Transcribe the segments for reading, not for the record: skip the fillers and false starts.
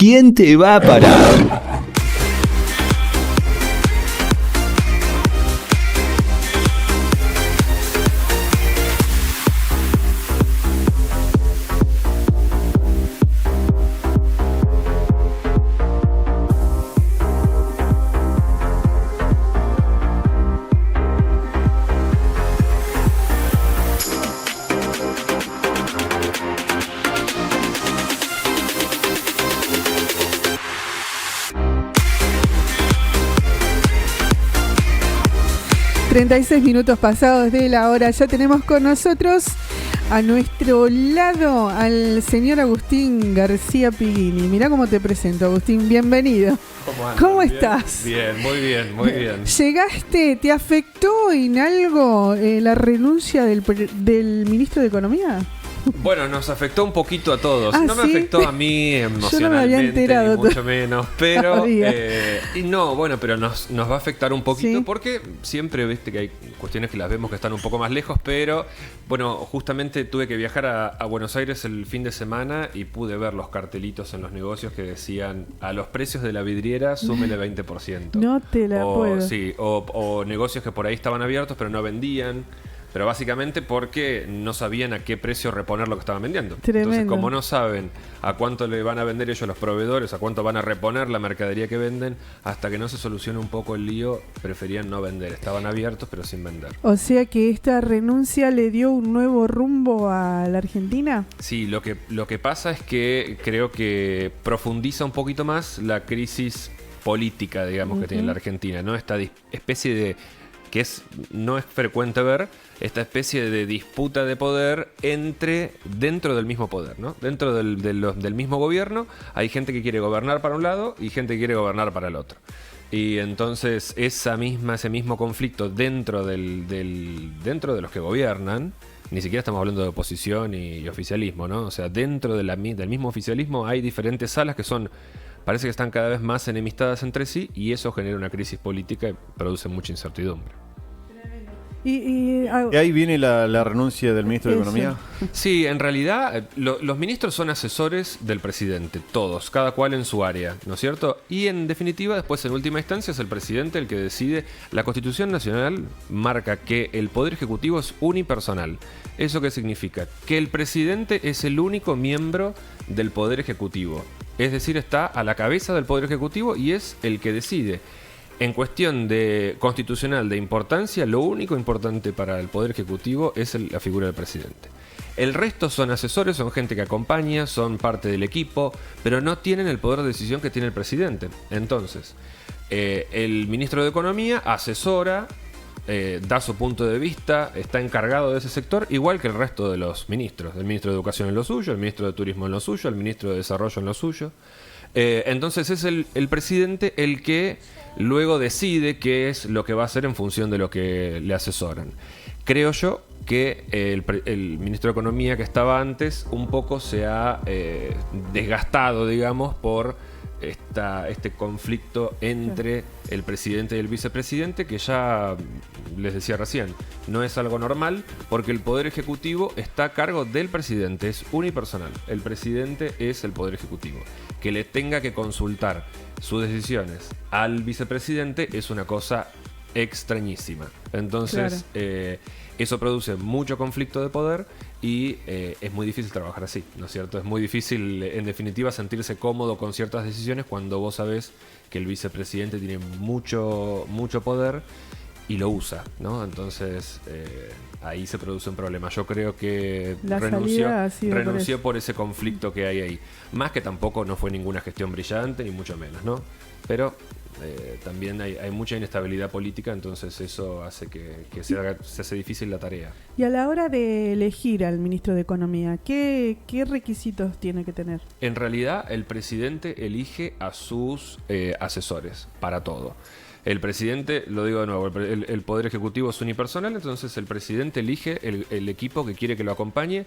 ¿Quién te va a parar? ...36 pasados de la hora, ya tenemos con nosotros a nuestro lado al señor Agustín García Piguini. Mirá cómo te presento, Agustín, bienvenido. ¿Cómo estás? Bien, muy bien, muy bien. ¿Llegaste, te afectó en algo la renuncia del ministro de Economía? Bueno, nos afectó un poquito a todos. ¿Ah, no me sí? afectó a mí emocionalmente, Yo no me había enterado, ni mucho menos, pero y no, bueno, pero nos va a afectar un poquito, ¿sí? Porque siempre viste que hay cuestiones que las vemos que están un poco más lejos, pero bueno, justamente tuve que viajar a Buenos Aires el fin de semana y pude ver los cartelitos en los negocios que decían: a los precios de la vidriera súmele 20%. No te la puedo. Sí, o negocios que por ahí estaban abiertos pero no vendían. Pero básicamente porque no sabían a qué precio reponer lo que estaban vendiendo. Tremendo. Entonces, como no saben a cuánto le van a vender ellos los proveedores, a cuánto van a reponer la mercadería que venden, hasta que no se solucione un poco el lío, preferían no vender. Estaban abiertos pero sin vender. O sea que esta renuncia le dio un nuevo rumbo a la Argentina. Sí, lo que pasa es que creo que profundiza un poquito más la crisis política, digamos, que tiene la Argentina, ¿no? Esta especie de... que no es frecuente ver esta especie de disputa de poder dentro del mismo poder, ¿no? Dentro del mismo gobierno hay gente que quiere gobernar para un lado y gente que quiere gobernar para el otro. Y entonces ese mismo conflicto dentro dentro de los que gobiernan, ni siquiera estamos hablando de oposición y oficialismo, ¿no? O sea, dentro del mismo oficialismo hay diferentes salas que parece que están cada vez más enemistadas entre sí, y eso genera una crisis política y produce mucha incertidumbre. ¿Y ahí viene la renuncia del ministro de Economía? Sí, en realidad los ministros son asesores del presidente, todos, cada cual en su área, ¿no es cierto? Y en definitiva, después en última instancia es el presidente el que decide. La Constitución Nacional marca que el Poder Ejecutivo es unipersonal. ¿Eso qué significa? Que el presidente es el único miembro del Poder Ejecutivo. Es decir, está a la cabeza del Poder Ejecutivo y es el que decide. En cuestión constitucional de importancia, lo único importante para el Poder Ejecutivo es la figura del presidente. El resto son asesores, son gente que acompaña, son parte del equipo, pero no tienen el poder de decisión que tiene el presidente. Entonces, el ministro de Economía asesora, da su punto de vista, está encargado de ese sector, igual que el resto de los ministros. El ministro de Educación en lo suyo, el ministro de Turismo en lo suyo, el ministro de Desarrollo en lo suyo. Entonces es el presidente el que luego decide qué es lo que va a hacer en función de lo que le asesoran. Creo yo que el ministro de Economía que estaba antes un poco se ha desgastado, digamos, por este conflicto entre el presidente y el vicepresidente, que ya les decía recién, no es algo normal, porque el Poder Ejecutivo está a cargo del presidente, es unipersonal. El presidente es el Poder Ejecutivo. Que le tenga que consultar sus decisiones al vicepresidente es una cosa extrañísima. Entonces, claro, eso produce mucho conflicto de poder y es muy difícil trabajar así, ¿no es cierto? Es muy difícil, en definitiva, sentirse cómodo con ciertas decisiones cuando vos sabés que el vicepresidente tiene mucho poder y lo usa, ¿no? Entonces, ahí se produce un problema. Yo creo que renunció por ese conflicto que hay ahí. Más que tampoco no fue ninguna gestión brillante, ni mucho menos, ¿no? Pero también hay mucha inestabilidad política, entonces eso hace que se hace difícil la tarea. Y a la hora de elegir al ministro de Economía, ¿qué requisitos tiene que tener? En realidad, el presidente elige a sus asesores para todo. El presidente, lo digo de nuevo, el Poder Ejecutivo es unipersonal, entonces el presidente elige el equipo que quiere que lo acompañe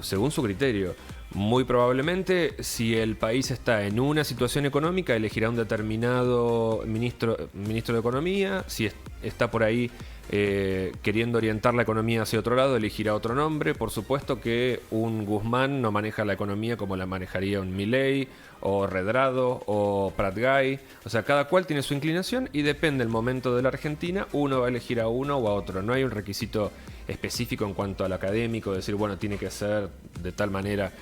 según su criterio. Muy probablemente, si el país está en una situación económica, elegirá un determinado ministro de Economía. Si está por ahí queriendo orientar la economía hacia otro lado, elegirá otro nombre. Por supuesto que un Guzmán no maneja la economía como la manejaría un Milei, o Redrado, o Pratgay. O sea, cada cual tiene su inclinación y depende del momento de la Argentina, uno va a elegir a uno o a otro. No hay un requisito específico en cuanto al académico, decir, bueno, tiene que ser de tal manera.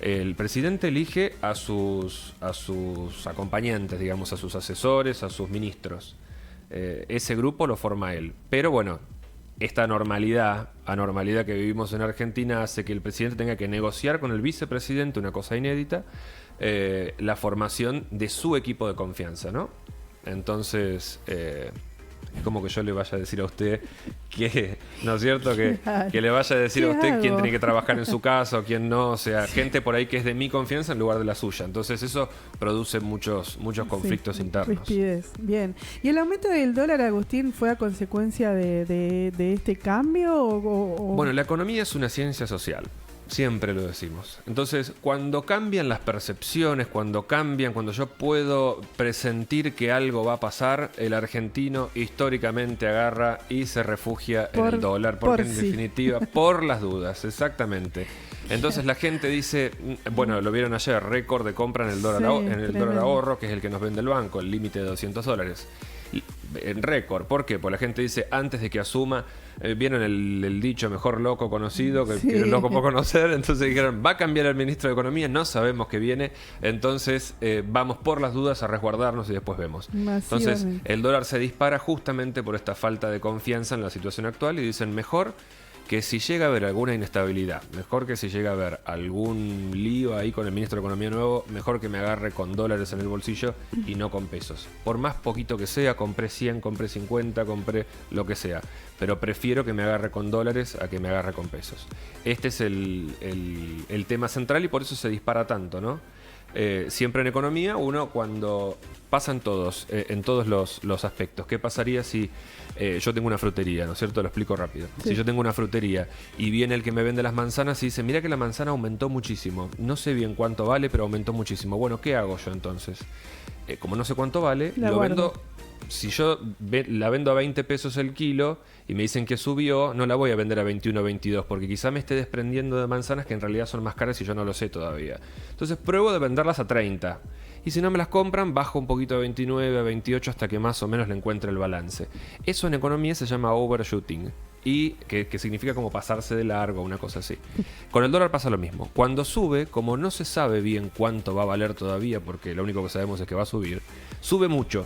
El presidente elige a sus acompañantes, digamos, a sus asesores, a sus ministros. Ese grupo lo forma él. Pero bueno, esta anormalidad que vivimos en Argentina hace que el presidente tenga que negociar con el vicepresidente, una cosa inédita, la formación de su equipo de confianza, ¿no? Entonces, es como que yo le vaya a decir a usted que, ¿no es cierto? Que le vaya a decir a usted quién tiene que trabajar en su casa o quién no. O sea, gente por ahí que es de mi confianza en lugar de la suya. Entonces eso produce muchos conflictos internos. Rispidez. Bien. ¿Y el aumento del dólar, Agustín, fue a consecuencia de este cambio? Bueno, la economía es una ciencia social. Siempre lo decimos. Entonces, cuando cambian las percepciones, cuando yo puedo presentir que algo va a pasar, el argentino históricamente agarra y se refugia en el dólar, porque en definitiva, por las dudas, exactamente. Entonces la gente dice, bueno, lo vieron ayer, récord de compra en el dólar, dólar ahorro, que es el que nos vende el banco, el límite de $200. En récord. ¿Por qué? Porque la gente dice, antes de que asuma, vieron el dicho mejor loco conocido que el loco por conocer, entonces dijeron, va a cambiar el ministro de Economía, no sabemos qué viene, entonces vamos por las dudas a resguardarnos y después vemos. Entonces el dólar se dispara justamente por esta falta de confianza en la situación actual y dicen, mejor que si llega a haber alguna inestabilidad, mejor que si llega a haber algún lío ahí con el ministro de Economía nuevo, mejor que me agarre con dólares en el bolsillo y no con pesos. Por más poquito que sea, compré 100, compré 50, compré lo que sea, pero prefiero que me agarre con dólares a que me agarre con pesos. Este es el tema central y por eso se dispara tanto, ¿no? Siempre en economía, uno cuando pasan en todos los aspectos. ¿Qué pasaría si yo tengo una frutería, ¿no es cierto? Lo explico rápido. Sí. Si yo tengo una frutería y viene el que me vende las manzanas y dice, mira que la manzana aumentó muchísimo, no sé bien cuánto vale, pero aumentó muchísimo. Bueno, ¿qué hago yo entonces? Como no sé cuánto vale, lo vendo. Si yo la vendo a 20 pesos el kilo y me dicen que subió, no la voy a vender a 21 o 22 porque quizá me esté desprendiendo de manzanas que en realidad son más caras y yo no lo sé todavía. Entonces pruebo de venderlas a 30. Y si no me las compran, bajo un poquito a 29, a 28 hasta que más o menos le encuentre el balance. Eso en economía se llama overshooting. Y que significa como pasarse de largo, una cosa así. Con el dólar pasa lo mismo. Cuando sube, como no se sabe bien cuánto va a valer todavía, porque lo único que sabemos es que va a subir, sube mucho.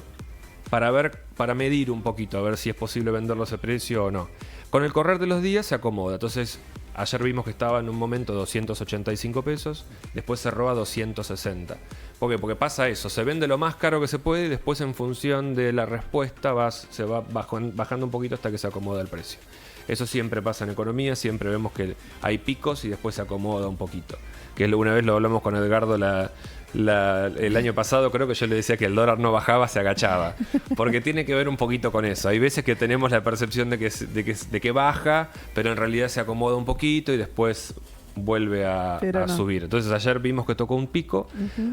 Para medir un poquito, a ver si es posible venderlo a ese precio o no. Con el correr de los días se acomoda. Entonces, ayer vimos que estaba en un momento 285 pesos, después cerró a 260. ¿Por qué? Porque pasa eso, se vende lo más caro que se puede y después en función de la respuesta se va bajando un poquito hasta que se acomoda el precio. Eso siempre pasa en economía, siempre vemos que hay picos y después se acomoda un poquito. Que una vez lo hablamos con Edgardo el año pasado, creo que yo le decía que el dólar no bajaba, se agachaba. Porque tiene que ver un poquito con eso. Hay veces que tenemos la percepción de que baja, pero en realidad se acomoda un poquito y después vuelve a subir. Entonces ayer vimos que tocó un pico,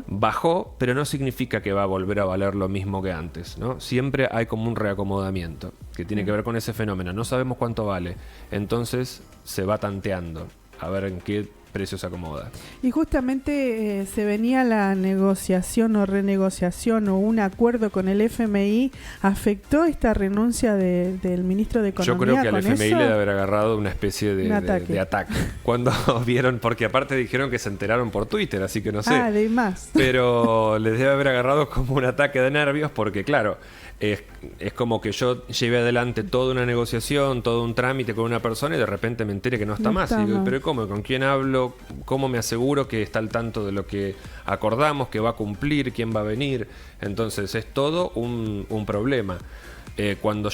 bajó, pero no significa que va a volver a valer lo mismo que antes, ¿no? Siempre hay como un reacomodamiento que tiene que ver con ese fenómeno. No sabemos cuánto vale, entonces se va tanteando a ver en qué precio se acomoda. Y justamente se venía la negociación o renegociación o un acuerdo con el FMI. ¿Afectó esta renuncia del ministro de Economía? Yo creo que al FMI eso? le debe haber agarrado una especie de ataque. Cuando vieron, porque aparte dijeron que se enteraron por Twitter, así que no sé. Además. Pero les debe haber agarrado como un ataque de nervios porque claro, es como que yo llevé adelante toda una negociación, todo un trámite con una persona y de repente me enteré que no está más. Y digo, pero ¿cómo? ¿Con quién hablo? ¿Cómo me aseguro que está al tanto de lo que acordamos, que va a cumplir, quién va a venir? Entonces es todo un problema. Cuando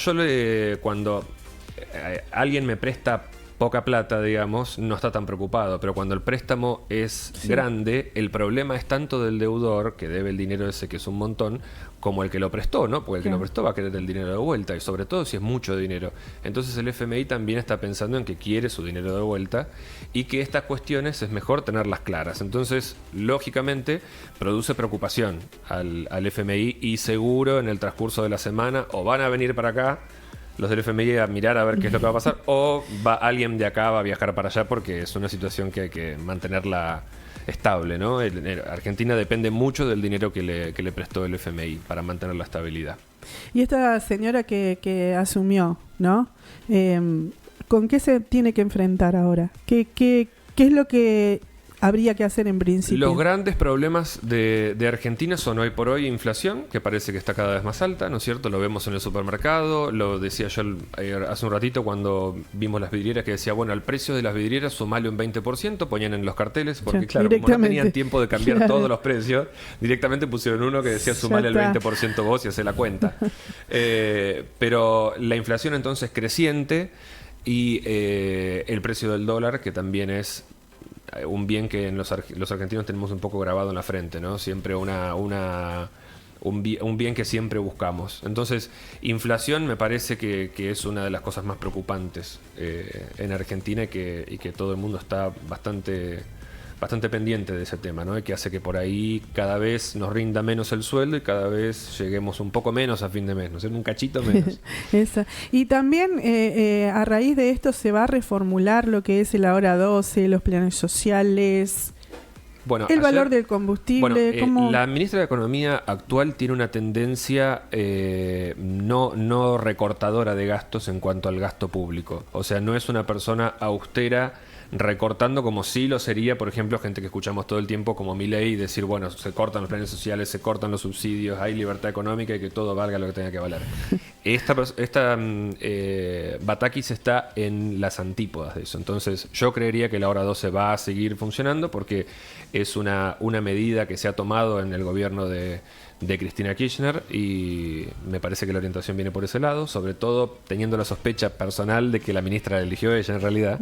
alguien me presta poca plata, digamos, no está tan preocupado, pero cuando el préstamo es grande, el problema es tanto del deudor, que debe el dinero ese, que es un montón, como el que lo prestó, ¿no? Porque el que lo prestó va a querer el dinero de vuelta, y sobre todo si es mucho dinero. Entonces el FMI también está pensando en que quiere su dinero de vuelta y que estas cuestiones es mejor tenerlas claras. Entonces, lógicamente, produce preocupación al FMI y seguro en el transcurso de la semana o van a venir para acá los del FMI a mirar a ver qué es lo que va a pasar, o va alguien de acá va a viajar para allá porque es una situación que hay que mantenerla estable, ¿no? Argentina depende mucho del dinero que le prestó el FMI para mantener la estabilidad. Y esta señora que asumió, ¿no? ¿Con qué se tiene que enfrentar ahora? ¿Qué es lo que habría que hacer en principio? Los grandes problemas de Argentina son hoy por hoy inflación, que parece que está cada vez más alta, ¿no es cierto? Lo vemos en el supermercado, lo decía yo hace un ratito cuando vimos las vidrieras, que decía, bueno, al precio de las vidrieras sumale un 20%, ponían en los carteles, porque claro, como no tenían tiempo de cambiar todos los precios, directamente pusieron uno que decía sumale el 20% vos y hacé la cuenta. Pero la inflación entonces creciente y el precio del dólar, que también es un bien que los argentinos tenemos un poco grabado en la frente, ¿no? Siempre un bien que siempre buscamos. Entonces, inflación me parece que es una de las cosas más preocupantes en Argentina y que todo el mundo está bastante pendiente de ese tema, ¿no? Y que hace que por ahí cada vez nos rinda menos el sueldo y cada vez lleguemos un poco menos a fin de mes, ¿no? Un cachito menos. Esa. Y también a raíz de esto se va a reformular lo que es el Ahora 12, los planes sociales, bueno, el valor del combustible. Bueno, la ministra de Economía actual tiene una tendencia no recortadora de gastos en cuanto al gasto público. O sea, no es una persona austera recortando como sí lo sería, por ejemplo, gente que escuchamos todo el tiempo como Milei decir, bueno, se cortan los planes sociales, se cortan los subsidios, hay libertad económica y que todo valga lo que tenga que valer. Esta Batakis está en las antípodas de eso. Entonces yo creería que la Hora 12 va a seguir funcionando porque es una medida que se ha tomado en el gobierno de Cristina Kirchner y me parece que la orientación viene por ese lado, sobre todo teniendo la sospecha personal de que la ministra la eligió ella en realidad.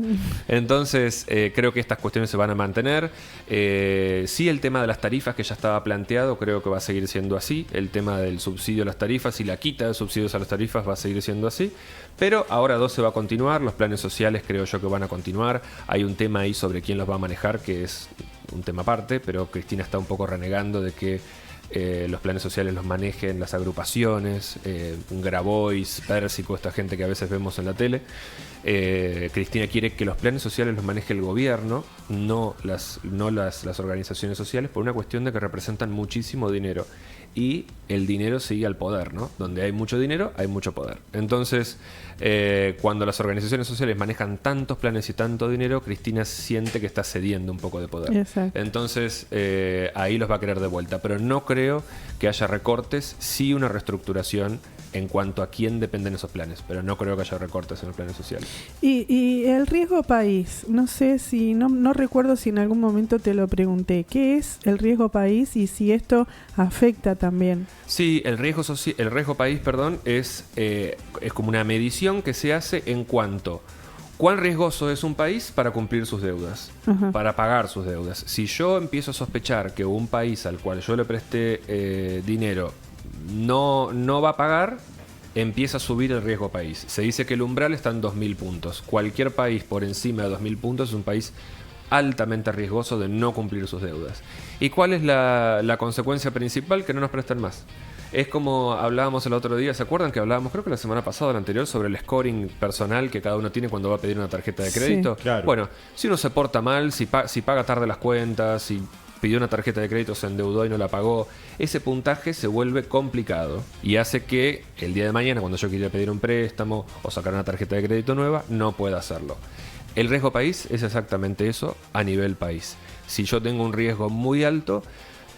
Entonces creo que estas cuestiones se van a mantener. Sí, el tema de las tarifas que ya estaba planteado creo que va a seguir siendo así. El tema del subsidio a las tarifas y la quita de subsidios a las tarifas va a seguir siendo así. Pero Ahora 12 va a continuar, los planes sociales creo yo que van a continuar. Hay un tema ahí sobre quién los va a manejar que es un tema aparte, pero Cristina está un poco renegando de que los planes sociales los manejen las agrupaciones, Grabois, Pérsico, esta gente que a veces vemos en la tele. Cristina quiere que los planes sociales los maneje el gobierno, no las organizaciones sociales, por una cuestión de que representan muchísimo dinero. Y el dinero sigue al poder, ¿no? Donde hay mucho dinero, hay mucho poder. Entonces, cuando las organizaciones sociales manejan tantos planes y tanto dinero, Cristina siente que está cediendo un poco de poder. Exacto. Entonces, ahí los va a querer de vuelta. Pero no creo que haya recortes, sí una reestructuración en cuanto a quién dependen esos planes. Pero no creo que haya recortes en los planes sociales. Y el riesgo país, no sé si, no recuerdo si en algún momento te lo pregunté. ¿Qué es el riesgo país y si esto afecta también? Sí, el riesgo país, es como una medición que se hace en cuanto cuán riesgoso es un país para cumplir sus deudas, para pagar sus deudas. Si yo empiezo a sospechar que un país al cual yo le presté dinero no va a pagar, empieza a subir el riesgo país. Se dice que el umbral está en 2.000 puntos. Cualquier país por encima de 2.000 puntos es un país altamente riesgoso de no cumplir sus deudas. ¿Y cuál es la consecuencia principal? Que no nos prestan más. Es como hablábamos el otro día, ¿se acuerdan que hablábamos, creo que la semana pasada o la anterior, sobre el scoring personal que cada uno tiene cuando va a pedir una tarjeta de crédito? Sí, claro. Bueno, si uno se porta mal, si paga tarde las cuentas, si pidió una tarjeta de crédito, se endeudó y no la pagó, ese puntaje se vuelve complicado y hace que el día de mañana, cuando yo quiera pedir un préstamo o sacar una tarjeta de crédito nueva, no pueda hacerlo. El riesgo país es exactamente eso a nivel país. Si yo tengo un riesgo muy alto,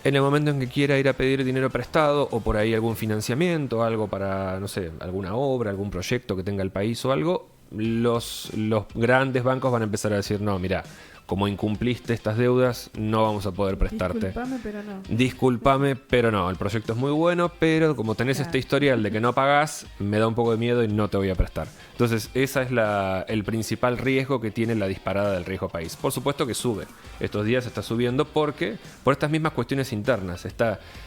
en el momento en que quiera ir a pedir dinero prestado o por ahí algún financiamiento, algo para, no sé, alguna obra, algún proyecto que tenga el país o algo, los grandes bancos van a empezar a decir, no, mira, como incumpliste estas deudas, no vamos a poder prestarte. Discúlpame, pero no. El proyecto es muy bueno, pero como tenés este historial de que no pagás, me da un poco de miedo y no te voy a prestar. Entonces, ese es el principal riesgo que tiene la disparada del riesgo país. Por supuesto que sube. Estos días está subiendo porque por estas mismas cuestiones internas.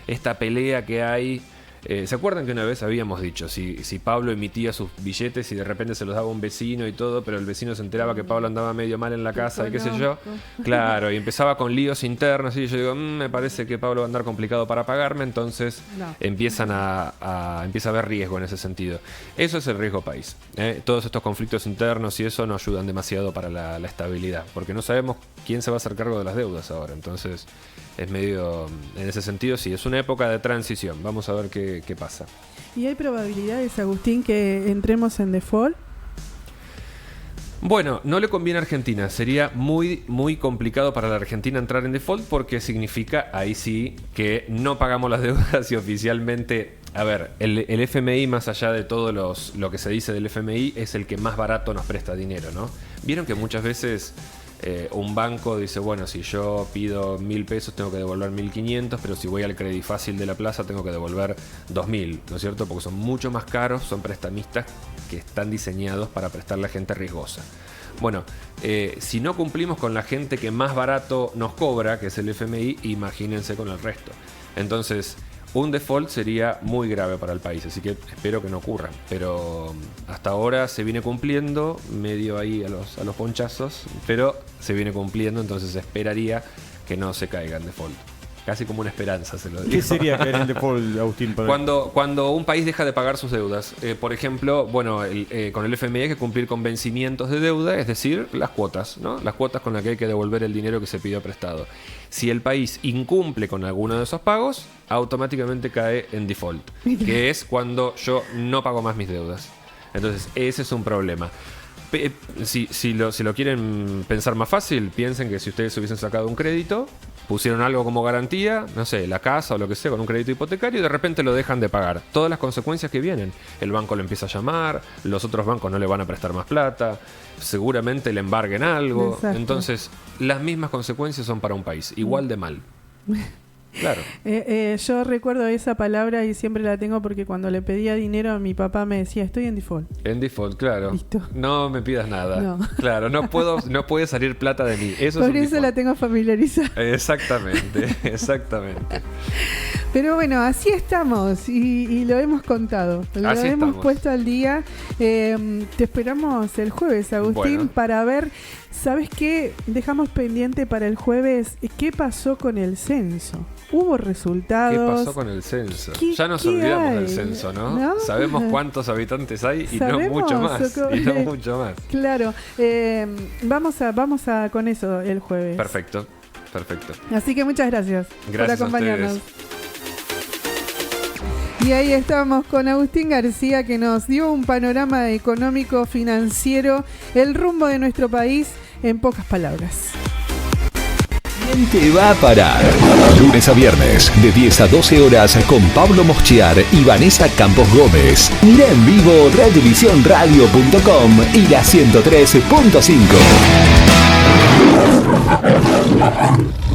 Esta pelea que hay ¿Se acuerdan que una vez habíamos dicho, si Pablo emitía sus billetes y de repente se los daba a un vecino y todo, pero el vecino se enteraba que Pablo andaba medio mal en la casa y qué sé yo? Claro, y empezaba con líos internos y yo digo, me parece que Pablo va a andar complicado para pagarme, entonces empieza a haber riesgo en ese sentido. Eso es el riesgo país. Todos estos conflictos internos y eso no ayudan demasiado para la estabilidad, porque no sabemos quién se va a hacer cargo de las deudas ahora, entonces es medio, en ese sentido sí, es una época de transición, vamos a ver qué pasa. ¿Y hay probabilidades, Agustín, que entremos en default? Bueno, no le conviene a Argentina, sería muy, muy complicado para la Argentina entrar en default porque significa, ahí sí, que no pagamos las deudas y oficialmente, a ver, el FMI, más allá de todo lo que se dice del FMI, es el que más barato nos presta dinero, ¿no? Vieron que muchas veces un banco dice, bueno, si yo pido 1.000 pesos tengo que devolver 1.500, pero si voy al Credifácil de la Plaza tengo que devolver 2.000, ¿no es cierto? Porque son mucho más caros, son prestamistas que están diseñados para prestarle a gente riesgosa. Bueno, si no cumplimos con la gente que más barato nos cobra, que es el FMI, imagínense con el resto. Entonces, un default sería muy grave para el país, así que espero que no ocurra. Pero hasta ahora se viene cumpliendo, medio ahí a los ponchazos, pero se viene cumpliendo, entonces esperaría que no se caiga en default. Casi como una esperanza, se lo digo. ¿Qué sería caer en default, Agustín? Cuando un país deja de pagar sus deudas, por ejemplo, bueno, con el FMI hay que cumplir con vencimientos de deuda, es decir, las cuotas, ¿no? Las cuotas con las que hay que devolver el dinero que se pidió prestado. Si el país incumple con alguno de esos pagos, automáticamente cae en default, que es cuando yo no pago más mis deudas. Entonces, ese es un problema. Si lo quieren pensar más fácil, piensen que si ustedes hubiesen sacado un crédito, pusieron algo como garantía, no sé, la casa o lo que sea, con un crédito hipotecario, y de repente lo dejan de pagar. Todas las consecuencias que vienen. El banco le empieza a llamar, los otros bancos no le van a prestar más plata, seguramente le embarguen algo. Exacto. Entonces, las mismas consecuencias son para un país, igual de mal. Claro. Yo recuerdo esa palabra y siempre la tengo porque cuando le pedía dinero a mi papá me decía, estoy en default. En default, claro. Listo. No me pidas nada. No. Claro, no puede salir plata de mí. Eso por es eso default. la tengo familiarizada. Exactamente. Pero bueno, así estamos y lo hemos contado. Lo así hemos estamos. puesto al día. Te esperamos el jueves, Agustín, bueno, para ver, ¿sabes qué? Dejamos pendiente para el jueves qué pasó con el censo. ¿Hubo resultados? ¿Qué pasó con el censo? Ya nos ¿Qué olvidamos hay? del censo, ¿no? ¿No? Sabemos cuántos habitantes hay y no ¿Sabemos? mucho más. Y no mucho más. Claro. Vamos a con eso el jueves. Perfecto. Así que muchas gracias por acompañarnos. A ustedes. Y ahí estamos con Agustín García, que nos dio un panorama económico, financiero, el rumbo de nuestro país en pocas palabras. ¿Quién te va a parar? Lunes a viernes, de 10 a 12 horas, con Pablo Moschiar y Vanessa Campos Gómez. Mira en vivo redivisiónradio.com y la 103.5.